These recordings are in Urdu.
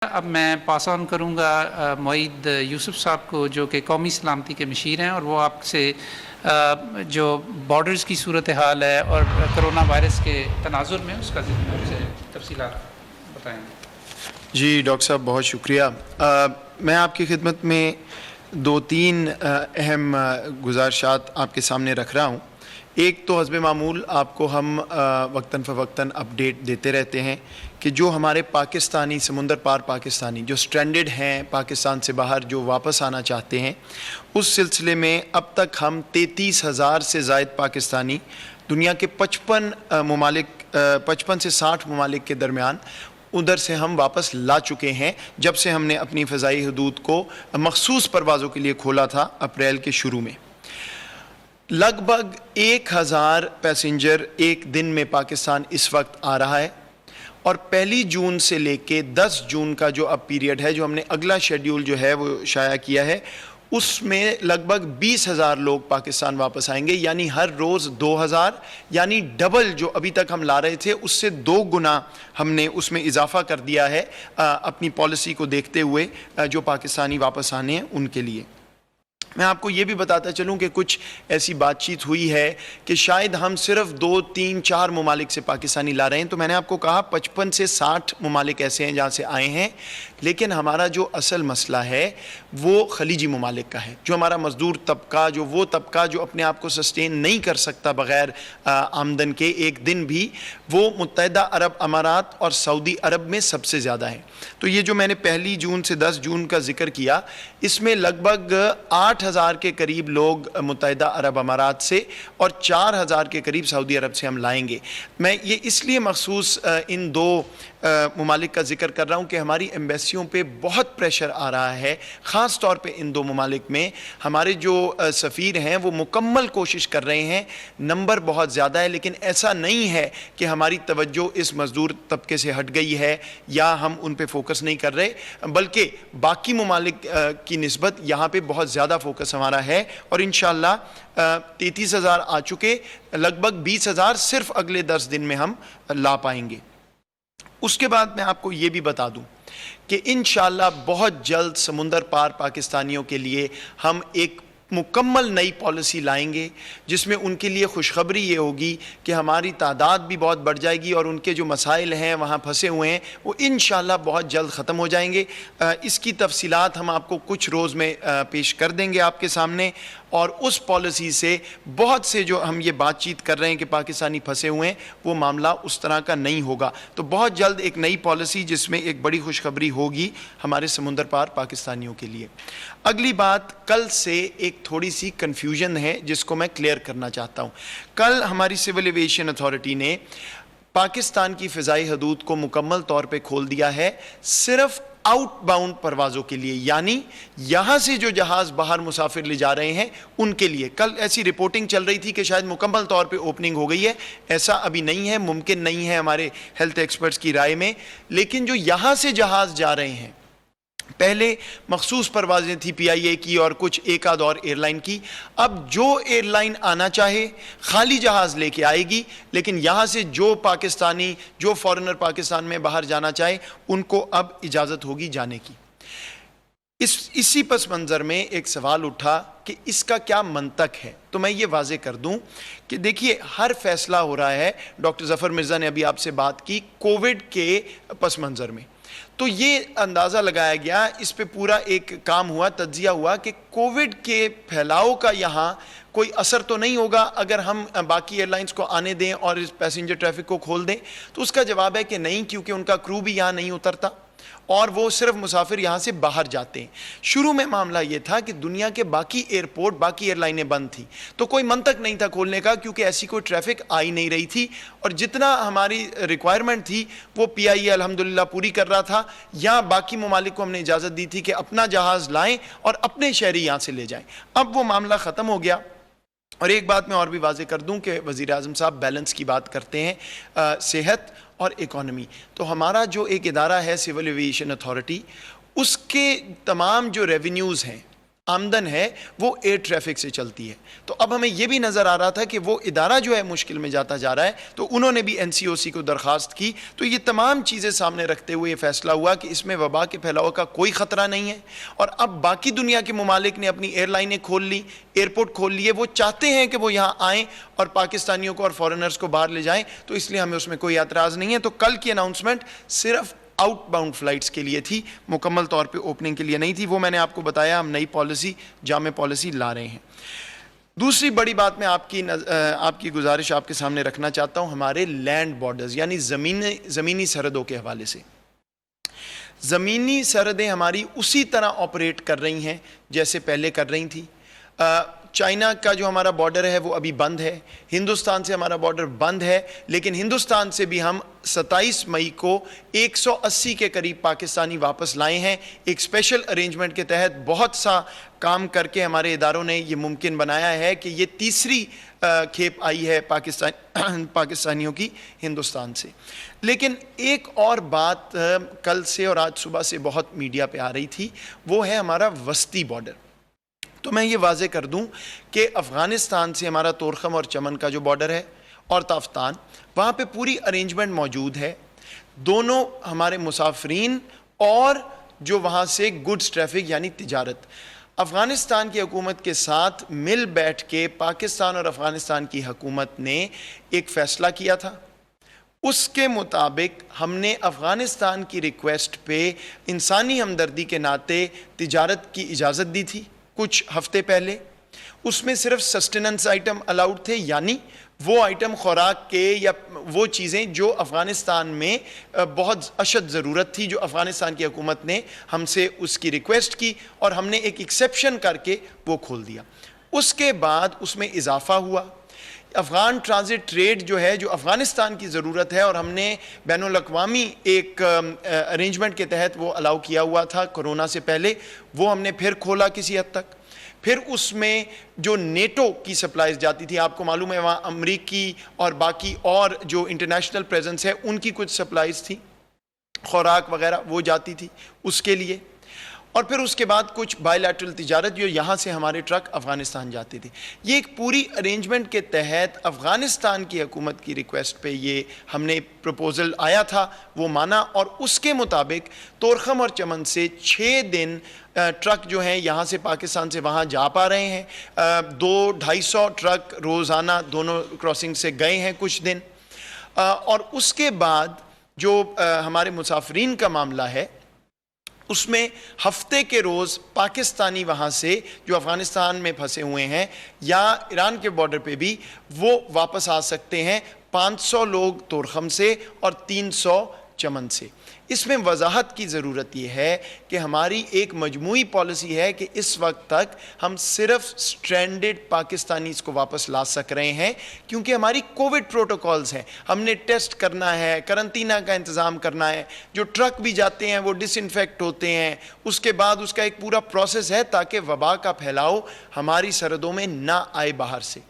اب میں پاس آن کروں گا معید یوسف صاحب کو جو کہ قومی سلامتی کے مشیر ہیں، اور وہ آپ سے جو بارڈرز کی صورتحال ہے اور کرونا وائرس کے تناظر میں اس کا تفصیلات بتائیں گے۔ جی ڈاکٹر صاحب بہت شکریہ۔ میں آپ کی خدمت میں دو تین اہم گزارشات آپ کے سامنے رکھ رہا ہوں۔ ایک تو حسب معمول آپ کو ہم وقتاً فوقتاً اپڈیٹ دیتے رہتے ہیں کہ جو ہمارے پاکستانی سمندر پار پاکستانی جو سٹرینڈڈ ہیں پاکستان سے باہر، جو واپس آنا چاہتے ہیں، اس سلسلے میں اب تک ہم 33,000 سے زائد پاکستانی دنیا کے 55 سے 60 ممالک کے درمیان ادھر سے ہم واپس لا چکے ہیں، جب سے ہم نے اپنی فضائی حدود کو مخصوص پروازوں کے لیے کھولا تھا اپریل کے شروع میں۔ لگ بھگ 1,000 پیسنجر ایک دن میں پاکستان اس وقت آ رہا ہے، اور 1 جون سے لے کے 10 جون کا جو اب پیریڈ ہے، جو ہم نے اگلا شیڈیول جو ہے وہ شائع کیا ہے، اس میں لگ بھگ 20,000 لوگ پاکستان واپس آئیں گے، یعنی ہر روز 2,000، یعنی ڈبل جو ابھی تک ہم لا رہے تھے اس سے 2 گنا ہم نے اس میں اضافہ کر دیا ہے اپنی پالیسی کو دیکھتے ہوئے جو پاکستانی واپس آنے ہیں ان کے لیے۔ میں آپ کو یہ بھی بتاتا چلوں کہ کچھ ایسی بات چیت ہوئی ہے کہ شاید ہم صرف 2 3 4 ممالک سے پاکستانی لا رہے ہیں، تو میں نے آپ کو کہا 55 سے 60 ممالک ایسے ہیں جہاں سے آئے ہیں، لیکن ہمارا جو اصل مسئلہ ہے وہ خلیجی ممالک کا ہے۔ جو ہمارا مزدور طبقہ، جو وہ طبقہ جو اپنے آپ کو سسٹین نہیں کر سکتا بغیر آمدن کے ایک دن بھی، وہ متحدہ عرب امارات اور سعودی عرب میں سب سے زیادہ ہے۔ تو یہ جو میں نے 1 جون سے 10 جون کا ذکر کیا، اس میں لگ بھگ 8,000 کے قریب لوگ متحدہ عرب امارات سے اور 4,000 کے قریب سعودی عرب سے ہم لائیں گے۔ میں یہ اس لیے مخصوص ان 2 ممالک کا ذکر کر رہا ہوں کہ ہماری ایمبیسیوں پہ بہت پریشر آ رہا ہے، خاص طور پہ ان 2 ممالک میں۔ ہمارے جو سفیر ہیں وہ مکمل کوشش کر رہے ہیں، نمبر بہت زیادہ ہے، لیکن ایسا نہیں ہے کہ ہماری توجہ اس مزدور طبقے سے ہٹ گئی ہے یا ہم ان پہ فوکس نہیں کر رہے، بلکہ باقی ممالک کی نسبت یہاں پہ بہت زیادہ فوکس ہمارا ہے، اور انشاءاللہ 33,000 آ چکے، لگ بھگ 20,000 صرف اگلے 10 دن میں ہم لا پائیں گے۔ اس کے بعد میں آپ کو یہ بھی بتا دوں کہ انشاءاللہ بہت جلد سمندر پار پاکستانیوں کے لیے ہم ایک مکمل نئی پالیسی لائیں گے، جس میں ان کے لیے خوشخبری یہ ہوگی کہ ہماری تعداد بھی بہت بڑھ جائے گی، اور ان کے جو مسائل ہیں وہاں پھنسے ہوئے ہیں وہ انشاءاللہ بہت جلد ختم ہو جائیں گے۔ اس کی تفصیلات ہم آپ کو کچھ روز میں پیش کر دیں گے آپ کے سامنے، اور اس پالیسی سے بہت سے جو ہم یہ بات چیت کر رہے ہیں کہ پاکستانی پھنسے ہوئے ہیں، وہ معاملہ اس طرح کا نہیں ہوگا۔ تو بہت جلد ایک نئی پالیسی جس میں ایک بڑی خوشخبری ہوگی ہمارے سمندر پار پاکستانیوں کے لیے۔ اگلی بات، کل سے ایک تھوڑی سی کنفیوژن ہے جس کو میں کلیئر کرنا چاہتا ہوں۔ کل ہماری سول ایویشن اتھارٹی نے پاکستان کی فضائی حدود کو مکمل طور پہ کھول دیا ہے صرف آؤٹ باؤنڈ پروازوں کے لیے، یعنی یہاں سے جو جہاز باہر مسافر لے جا رہے ہیں ان کے لیے۔ کل ایسی رپورٹنگ چل رہی تھی کہ شاید مکمل طور پہ اوپننگ ہو گئی ہے، ایسا ابھی نہیں ہے، ممکن نہیں ہے ہمارے ہیلتھ ایکسپرٹس کی رائے میں، لیکن جو یہاں سے جہاز جا رہے ہیں، پہلے مخصوص پروازیں تھی پی آئی اے کی اور کچھ ایک آدھ اور ایئر لائن کی، اب جو ایئر لائن آنا چاہے خالی جہاز لے کے آئے گی، لیکن یہاں سے جو پاکستانی، جو فارنر پاکستان میں باہر جانا چاہے ان کو اب اجازت ہوگی جانے کی۔ اسی پس منظر میں ایک سوال اٹھا کہ اس کا کیا منطق ہے، تو میں یہ واضح کر دوں کہ دیکھیے ہر فیصلہ ہو رہا ہے، ڈاکٹر ظفر مرزا نے ابھی آپ سے بات کی کووڈ کے پس منظر میں، تو یہ اندازہ لگایا گیا، اس پہ پورا ایک کام ہوا، تجزیہ ہوا کہ کووڈ کے پھیلاؤ کا یہاں کوئی اثر تو نہیں ہوگا اگر ہم باقی ایئر لائنز کو آنے دیں اور اس پیسنجر ٹریفک کو کھول دیں۔ تو اس کا جواب ہے کہ نہیں، کیونکہ ان کا کرو بھی یہاں نہیں اترتا اور وہ صرف مسافر یہاں سے باہر جاتے ہیں۔ شروع میں معاملہ یہ تھا کہ دنیا کے باقی ایئرپورٹ، باقی ایئر لائنیں بند تھیں، تو کوئی منطق نہیں تھا کھولنے کا، کیونکہ ایسی کوئی ٹریفک آئی نہیں رہی تھی، اور جتنا ہماری ریکوائرمنٹ تھی وہ پی آئی اے الحمدللہ پوری کر رہا تھا۔ یا باقی ممالک کو ہم نے اجازت دی تھی کہ اپنا جہاز لائیں اور اپنے شہری یہاں سے لے جائیں۔ اب وہ معاملہ ختم ہو گیا۔ اور ایک بات میں اور بھی واضح کر دوں کہ وزیر اعظم صاحب بیلنس کی بات کرتے ہیں، صحت اور اکانومی، تو ہمارا جو ایک ادارہ ہے سول ایویشن اتھارٹی، اس کے تمام جو ریونیوز ہیں آمدن ہے وہ ایئر ٹریفک سے چلتی ہے. تو اب ہمیں یہ بھی نظر آ رہا تھا کہ وہ ادارہ جو ہے مشکل میں جاتا جا رہا ہے, تو انہوں نے بھی NCOC کو درخواست کی. تو یہ تمام چیزیں سامنے رکھتے ہوئے یہ فیصلہ ہوا کہ اس میں وبا کے پھیلاؤ کا کوئی خطرہ نہیں ہے. اور اب باقی دنیا کے ممالک نے اپنی ایئر لائنیں کھول لی, ایئرپورٹ کھول لیے, وہ چاہتے ہیں کہ وہ یہاں آئیں اور پاکستانیوں کو اور فارنرز کو باہر لے جائیں, تو اس لیے ہمیں اس میں کوئی اعتراض نہیں ہے. تو کل کی اناؤنسمنٹ صرف آؤٹ باؤنڈ فلائٹس کے لیے تھی, مکمل طور پہ اوپننگ کے لیے نہیں تھی. وہ میں نے آپ کو بتایا, ہم نئی پالیسی, جامع پالیسی لا رہے ہیں. دوسری بڑی بات میں آپ کی گزارش آپ کے سامنے رکھنا چاہتا ہوں, ہمارے لینڈ بارڈرز یعنی زمینی سرحدوں کے حوالے سے. زمینی سرحدیں ہماری اسی طرح آپریٹ کر رہی ہیں جیسے پہلے کر رہی تھی. چائنا کا جو ہمارا بارڈر ہے وہ ابھی بند ہے, ہندوستان سے ہمارا بارڈر بند ہے, لیکن ہندوستان سے بھی ہم 27 مئی کو 180 کے قریب پاکستانی واپس لائے ہیں. ایک اسپیشل ارینجمنٹ کے تحت بہت سا کام کر کے ہمارے اداروں نے یہ ممکن بنایا ہے کہ یہ تیسری کھیپ آئی ہے پاکستانیوں کی ہندوستان سے. لیکن ایک اور بات کل سے اور آج صبح سے بہت میڈیا پہ آ رہی تھی, وہ ہے ہمارا وسطی بارڈر. تو میں یہ واضح کر دوں کہ افغانستان سے ہمارا طورخم اور چمن کا جو بارڈر ہے اور تافتان, وہاں پہ پوری ارینجمنٹ موجود ہے. دونوں ہمارے مسافرین اور جو وہاں سے گڈز ٹریفک یعنی تجارت, افغانستان کی حکومت کے ساتھ مل بیٹھ کے پاکستان اور افغانستان کی حکومت نے ایک فیصلہ کیا تھا. اس کے مطابق ہم نے افغانستان کی ریکویسٹ پہ انسانی ہمدردی کے ناطے تجارت کی اجازت دی تھی کچھ ہفتے پہلے. اس میں صرف سسٹیننس آئٹم الاؤڈ تھے, یعنی وہ آئٹم خوراک کے یا وہ چیزیں جو افغانستان میں بہت اشد ضرورت تھی, جو افغانستان کی حکومت نے ہم سے اس کی ریکویسٹ کی اور ہم نے ایک ایکسیپشن کر کے وہ کھول دیا. اس کے بعد اس میں اضافہ ہوا. افغان ٹرانزٹ ٹریڈ جو ہے, جو افغانستان کی ضرورت ہے, اور ہم نے بین الاقوامی ایک ارینجمنٹ کے تحت وہ الاؤ کیا ہوا تھا کرونا سے پہلے, وہ ہم نے پھر کھولا کسی حد تک. پھر اس میں جو نیٹو کی سپلائز جاتی تھی, آپ کو معلوم ہے وہاں امریکی اور باقی اور جو انٹرنیشنل پریزنس ہے ان کی کچھ سپلائز تھی, خوراک وغیرہ وہ جاتی تھی اس کے لیے. اور پھر اس کے بعد کچھ بائی لیٹرل تجارت جو یہاں سے ہمارے ٹرک افغانستان جاتے تھے. یہ ایک پوری ارینجمنٹ کے تحت افغانستان کی حکومت کی ریکویسٹ پہ یہ ہم نے پروپوزل آیا تھا, وہ مانا, اور اس کے مطابق طورخم اور چمن سے 6 دن ٹرک جو ہیں یہاں سے پاکستان سے وہاں جا پا رہے ہیں. 200-250 ٹرک روزانہ دونوں کراسنگ سے گئے ہیں کچھ دن. اور اس کے بعد جو ہمارے مسافرین کا معاملہ ہے, اس میں ہفتے کے روز پاکستانی وہاں سے جو افغانستان میں پھنسے ہوئے ہیں یا ایران کے بارڈر پہ بھی, وہ واپس آ سکتے ہیں. 500 لوگ طورخم سے اور 300 چمن سے. اس میں وضاحت کی ضرورت یہ ہے کہ ہماری ایک مجموعی پالیسی ہے کہ اس وقت تک ہم صرف سٹرینڈڈ پاکستانیز کو واپس لا سک رہے ہیں, کیونکہ ہماری کووڈ پروٹوکولز ہیں. ہم نے ٹیسٹ کرنا ہے, کرنطینہ کا انتظام کرنا ہے, جو ٹرک بھی جاتے ہیں وہ ڈس انفیکٹ ہوتے ہیں, اس کے بعد اس کا ایک پورا پروسیس ہے تاکہ وبا کا پھیلاؤ ہماری سرحدوں میں نہ آئے باہر سے.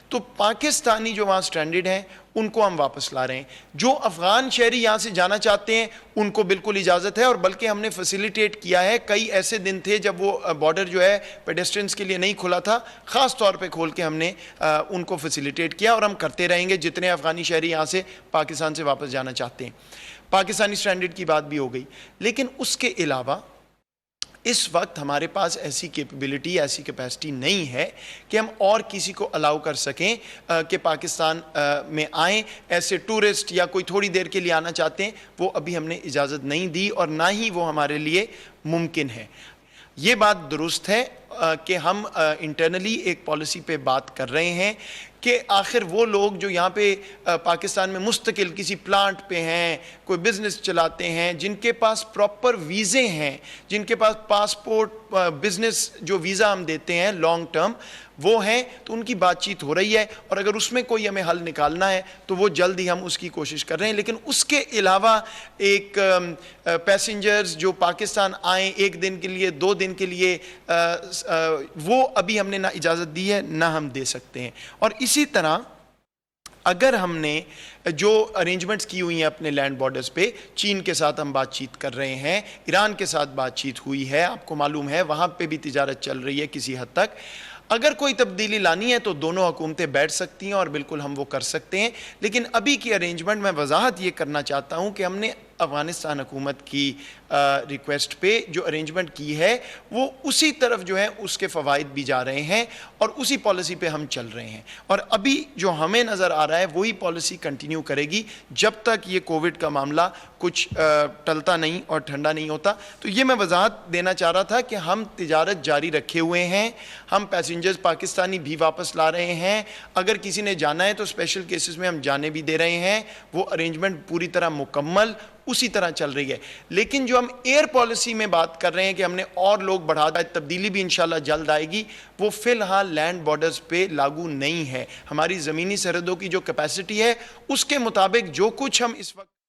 تو پاکستانی جو وہاں سٹرینڈڈ ہیں ان کو ہم واپس لا رہے ہیں. جو افغان شہری یہاں سے جانا چاہتے ہیں ان کو بالکل اجازت ہے, اور بلکہ ہم نے فیسیلیٹیٹ کیا ہے. کئی ایسے دن تھے جب وہ بارڈر جو ہے پیڈسٹرینز کے لیے نہیں کھلا تھا, خاص طور پہ کھول کے ہم نے ان کو فیسیلیٹیٹ کیا, اور ہم کرتے رہیں گے جتنے افغانی شہری یہاں سے پاکستان سے واپس جانا چاہتے ہیں. پاکستانی سٹینڈرڈ کی بات بھی ہو گئی. لیکن اس کے علاوہ اس وقت ہمارے پاس ایسی کیپیبلٹی, ایسی کیپیسٹی نہیں ہے کہ ہم اور کسی کو الاؤ کر سکیں کہ پاکستان میں آئیں. ایسے ٹورسٹ یا کوئی تھوڑی دیر کے لیے آنا چاہتے ہیں, وہ ابھی ہم نے اجازت نہیں دی, اور نہ ہی وہ ہمارے لیے ممکن ہے. یہ بات درست ہے کہ ہم انٹرنلی ایک پالیسی پہ بات کر رہے ہیں کہ آخر وہ لوگ جو یہاں پہ پاکستان میں مستقل کسی پلانٹ پہ ہیں, کوئی بزنس چلاتے ہیں, جن کے پاس پراپر ویزے ہیں, جن کے پاس پاسپورٹ, بزنس جو ویزا ہم دیتے ہیں لانگ ٹرم, وہ ہیں, تو ان کی بات چیت ہو رہی ہے. اور اگر اس میں کوئی ہمیں حل نکالنا ہے تو وہ جلد ہی ہم اس کی کوشش کر رہے ہیں. لیکن اس کے علاوہ ایک پیسنجرز جو پاکستان آئیں 1 دن کے لیے, 2 دن کے لیے, وہ ابھی ہم نے نہ اجازت دی ہے نہ ہم دے سکتے ہیں. اور اسی طرح اگر ہم نے جو ارینجمنٹس کی ہوئی ہیں اپنے لینڈ بارڈرز پہ، چین کے ساتھ ہم بات چیت کر رہے ہیں، ایران کے ساتھ بات چیت ہوئی ہے، آپ کو معلوم ہے وہاں پہ بھی تجارت چل رہی ہے کسی حد تک، اگر کوئی تبدیلی لانی ہے تو دونوں حکومتیں بیٹھ سکتی ہیں اور بالکل ہم وہ کر سکتے ہیں. لیکن ابھی کی ارینجمنٹ میں وضاحت یہ کرنا چاہتا ہوں کہ ہم نے افغانستان حکومت کی ریکویسٹ پہ جو ارینجمنٹ کی ہے وہ اسی طرف جو ہے اس کے فوائد بھی جا رہے ہیں اور اسی پالیسی پہ ہم چل رہے ہیں، اور ابھی جو ہمیں نظر آ رہا ہے وہی پالیسی کنٹینیو کرے گی جب تک یہ کووڈ کا معاملہ کچھ ٹلتا نہیں اور ٹھنڈا نہیں ہوتا. تو یہ میں وضاحت دینا چاہ رہا تھا کہ ہم تجارت جاری رکھے ہوئے ہیں، ہم پیسنجرز پاکستانی بھی واپس لا رہے ہیں، اگر کسی نے جانا ہے تو اسپیشل کیسز میں ہم جانے بھی دے رہے ہیں، وہ ارینجمنٹ پوری طرح مکمل اسی طرح چل رہی ہے. لیکن جو ہم ایئر پالیسی میں بات کر رہے ہیں کہ ہم نے اور لوگ بڑھا دیا، تبدیلی بھی انشاءاللہ جلد آئے گی، وہ فی الحال لینڈ بارڈرز پہ لاگو نہیں ہے. ہماری زمینی سرحدوں کی جو کیپیسٹی ہے اس کے مطابق جو کچھ ہم اس وقت